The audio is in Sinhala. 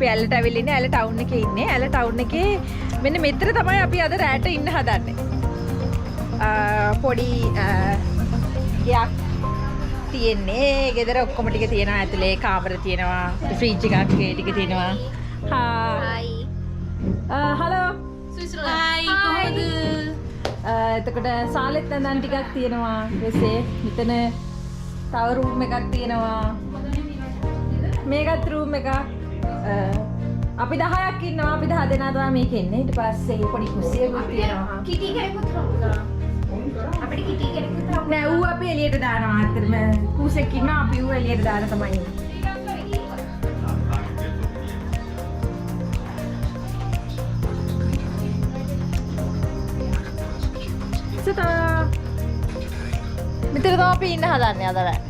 අපි ඇල ටැවිල් ඉන්නේ ඇල ටවුන් එකේ ඉන්නේ. ඇල ටවුන් එකේ මෙන්න මෙතන තමයි අපි අද රැට ඉන්න හදන්නේ. පොඩි ගයක් තියෙන්නේ. ගෙදර ඔක්කොම ටික තියෙනවා. ඇතුලේ කාමර තියෙනවා. ෆ්‍රිජ් එකක් ඒ ටික තියෙනවා. හායි. හලෝ. හායි කොහොමද? එතකොට සාලෙත් නැන්දන් ටිකක් තියෙනවා. ඊපස්සේ මෙතන තව රූම් එකක් තියෙනවා. මේකත් රූම් එකක්. අපි 10ක් ඉන්නවා. අපි 10 දෙනා තමයි මේකේ ඉන්නේ. ඊට පස්සේ පොඩි කුස්සියකුත් තියෙනවා. කිටි කෙනෙකුත් හම්බුනා. අපිට කිටි කෙනෙකුත් හම්බුනා. නෑ ඌ අපි එළියට දානවා. අතරම කුසෙක් ඉන්නවා. අපි ඌ එළියට දාන තමයි ඉන්නේ. මෙතන තමයි අපි ඉන්න හදන්නේ අද රෑ.